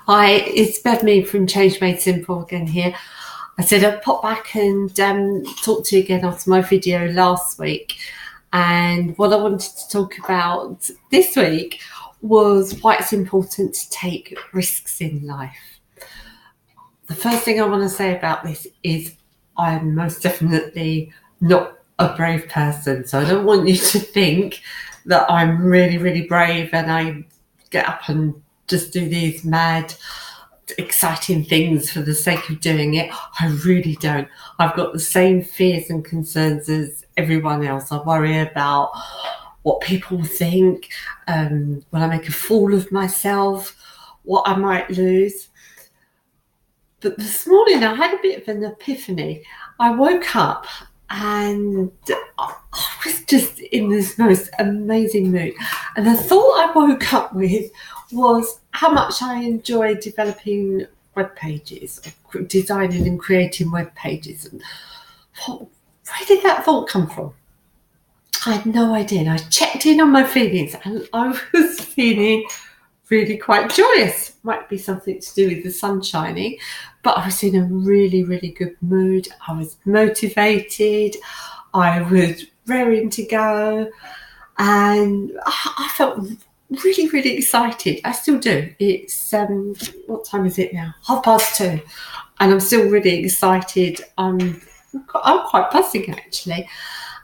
Hi, it's Bethany from Change Made Simple again here. I said I'd pop back and talk to you again after my video last week. And what I wanted to talk about this week was why it's important to take risks in life. The first thing I want to say about this is I'm most definitely not a brave person. So I don't want you to think that I'm really, really brave and I get up and just do these mad, exciting things for the sake of doing it. I really don't. I've got the same fears and concerns as everyone else. I worry about what people think, when I make a fool of myself, what I might lose. But this morning I had a bit of an epiphany. I woke up and I was just in this most amazing mood. And the thought I woke up with was how much I enjoy developing web pages, designing and creating web pages. And where did that thought come from? I had no idea. And I checked in on my feelings and I was feeling really quite joyous. Might be something to do with the sun shining, but I was in a really, really good mood. I was motivated. I was raring to go, and I felt really, really excited. I still do. It's what time is it now? 2:30, and I'm still really excited. I'm quite buzzing actually.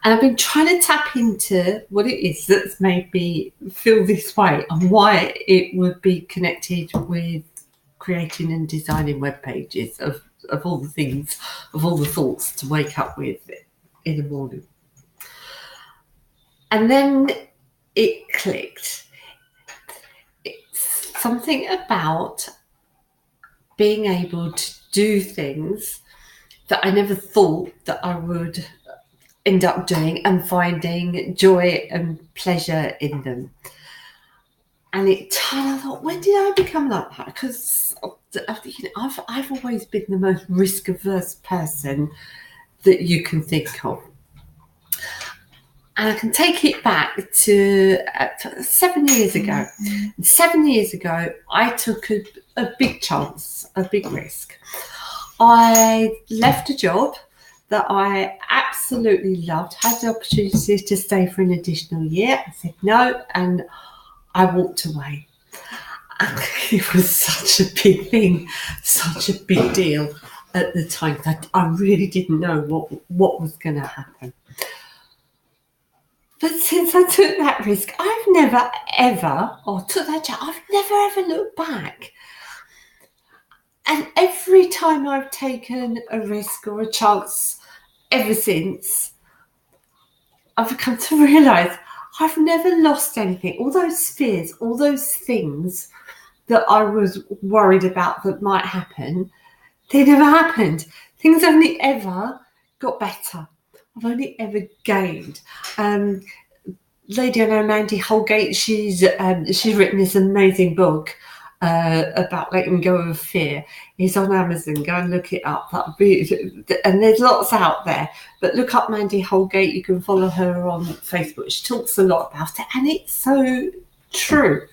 And I've been trying to tap into what it is that's made me feel this way and why it would be connected with creating and designing web pages of all the things, of all the thoughts to wake up with in the morning. And then it clicked. It's something about being able to do things that I never thought that I would end up doing and finding joy and pleasure in them. And I thought, when did I become like that? Because I've always been the most risk averse person that you can think of. And I can take it back to 7 years ago. 7 years ago, I took a big chance, a big risk. I left a job that I absolutely loved, had the opportunity to stay for an additional year. I said no, and I walked away. And it was such a big thing, such a big deal at the time that I really didn't know what was going to happen. But since I took that risk, I've never ever, or took that chance, I've never ever looked back. And every time I've taken a risk or a chance ever since, I've come to realise I've never lost anything. All those fears, all those things that I was worried about that might happen, they never happened. Things only ever got better. I've only ever gained. Lady I know, Mandy Holgate, she's written this amazing book about letting go of fear. It's on Amazon. Go and look it up. And there's lots out there. But look up Mandy Holgate. You can follow her on Facebook. She talks a lot about it, and it's so true.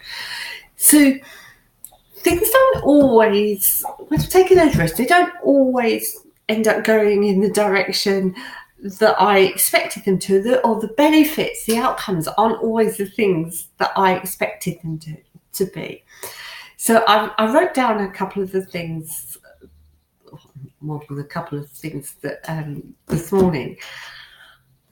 So things don't always, when you're taking those risks, they don't always end up going in the direction that I expected them to, or the benefits, the outcomes aren't always the things that I expected them to be. So I wrote down a couple of the things, more than a couple of things that this morning,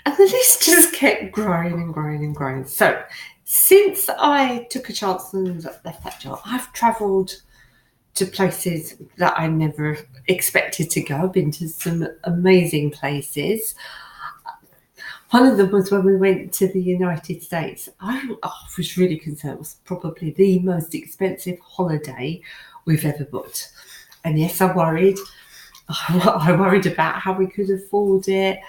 and the list just kept growing and growing and growing. So since I took a chance and left that job, I've travelled to places that I never expected to go. I've been to some amazing places. One of them was when we went to the United States. I was really concerned. It was probably the most expensive holiday we've ever booked. And yes, I worried. I worried about how we could afford it.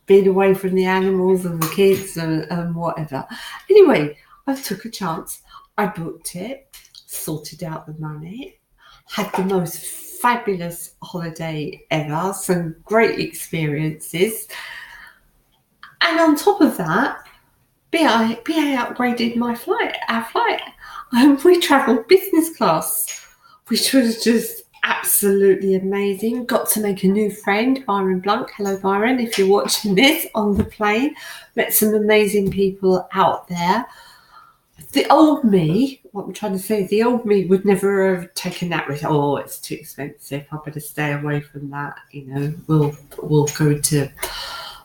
Being away from the animals and the kids and whatever. Anyway, I took a chance. I booked it, sorted out the money, had the most fabulous holiday ever, some great experiences. And on top of that, BA upgraded our flight. we travelled business class, which was just absolutely amazing. Got to make a new friend, Byron Blunt. Hello, Byron, if you're watching this on the plane. Met some amazing people out there. The old me, what I'm trying to say, the old me would never have taken that risk. Oh, it's too expensive. I better stay away from that. We'll go to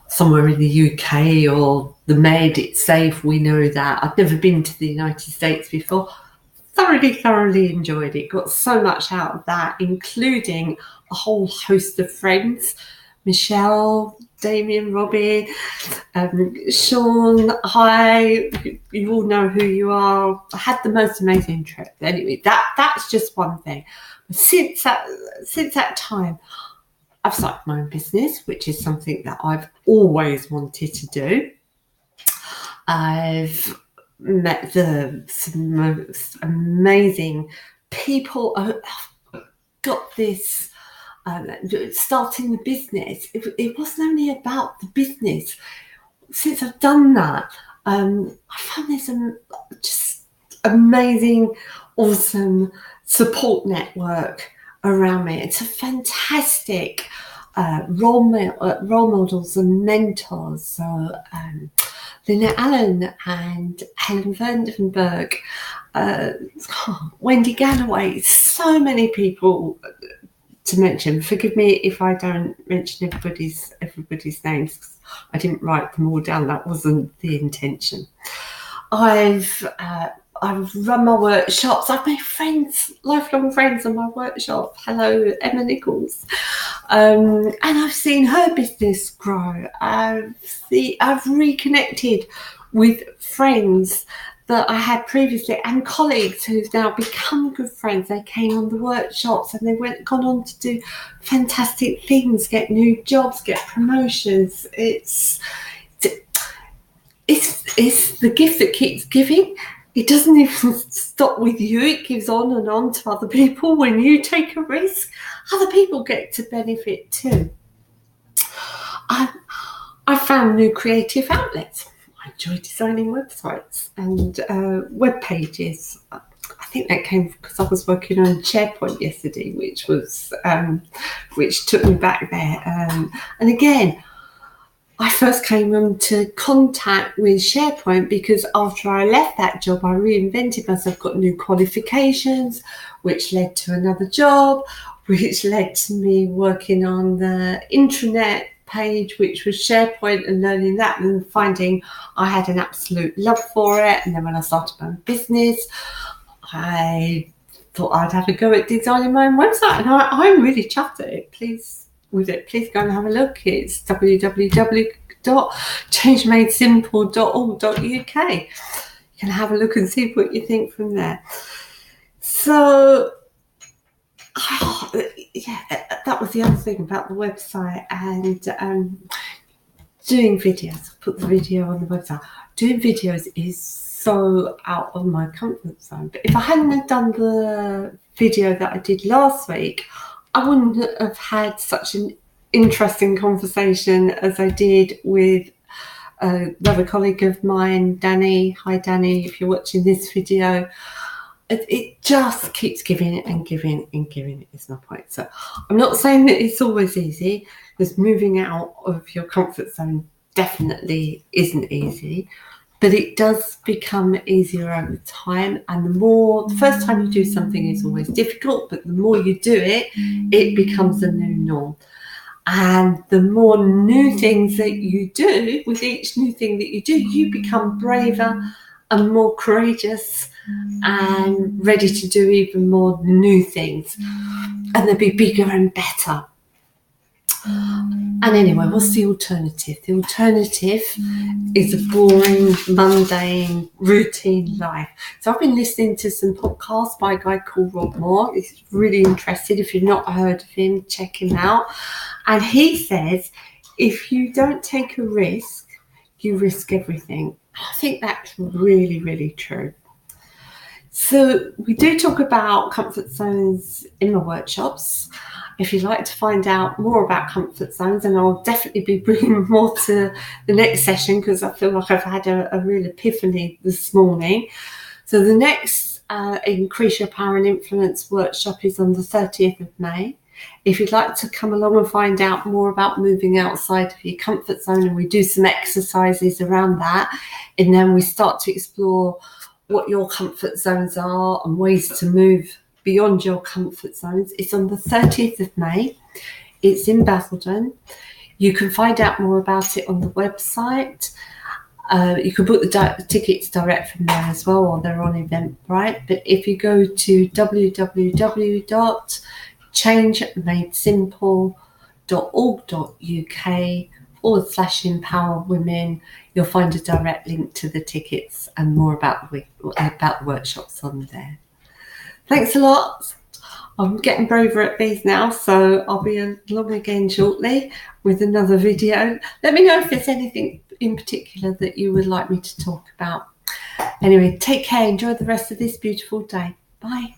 somewhere in the UK or the Med. It's safe. We know that. I've never been to the United States before. Thoroughly enjoyed it. Got so much out of that, including a whole host of friends. Michelle, Damien, Robin, Sean, hi, you all know who you are. I had the most amazing trip. Anyway, that's just one thing. Since that time, I've started my own business, which is something that I've always wanted to do. I've met some most amazing people. I've got this. Starting the business, it wasn't only about the business. Since I've done that, I found this just amazing, awesome support network around me. It's a fantastic role models and mentors. So Lynette Allen and Helen Vandenberg, Wendy Galloway, so many people to mention. Forgive me if I don't mention everybody's names, because I didn't write them all down. That wasn't the intention. I've run my workshops. I've made friends, lifelong friends in my workshop. Hello, Emma Nichols. And I've seen her business grow. I've reconnected with friends that I had previously and colleagues who've now become good friends. They came on the workshops and they've gone on to do fantastic things, get new jobs, get promotions. It's the gift that keeps giving. It doesn't even stop with you. It gives on and on to other people. When you take a risk, other people get to benefit too. I found new creative outlets. I enjoy designing websites and web pages. I think that came because I was working on SharePoint yesterday, which took me back there. And again, I first came into contact with SharePoint because after I left that job, I reinvented myself, got new qualifications, which led to another job, which led to me working on the intranet page, which was SharePoint, and learning that and finding I had an absolute love for it. And then when I started my own business, I thought I'd have a go at designing my own website, and I'm really chuffed at it. Please go and have a look. It's www.changemadesimple.org.uk. You can have a look and see what you think from there. So that was the other thing about the website, and doing videos. Put the video on the website. Doing videos is so out of my comfort zone. But if I hadn't have done the video that I did last week, I wouldn't have had such an interesting conversation as I did with another colleague of mine, Danny. Hi, Danny, if you're watching this video. It just keeps giving and giving and giving is my point. So I'm not saying that it's always easy, because moving out of your comfort zone definitely isn't easy, but it does become easier over time. And the first time you do something is always difficult, but the more you do it, it becomes a new norm. And the more new things that you do, with each new thing that you do, you become braver and more courageous and ready to do even more new things, and they'll be bigger and better. And anyway, what's the alternative? The alternative is a boring, mundane, routine life. So I've been listening to some podcasts by a guy called Rob Moore. He's really interested. If you've not heard of him, check him out. And he says, if you don't take a risk, you risk everything. I think that's really, really true. So we do talk about comfort zones in my workshops. If you'd like to find out more about comfort zones, and I'll definitely be bringing more to the next session, because I feel like I've had a real epiphany this morning. So the next Increase Your Power and Influence workshop is on the 30th of May. If you'd like to come along and find out more about moving outside of your comfort zone, and we do some exercises around that, and then we start to explore what your comfort zones are and ways to move beyond your comfort zones. It's on the 30th of May. It's in Basildon. You can find out more about it on the website. You can book the tickets direct from there as well, or they're on Eventbrite. But if you go to www.changemadesimple.org.uk/empower women, you'll find a direct link to the tickets and more about the workshops on there. Thanks a lot. I'm getting braver at these now, so I'll be along again shortly with another video. Let me know if there's anything in particular that you would like me to talk about. Anyway, take care. Enjoy the rest of this beautiful day. Bye.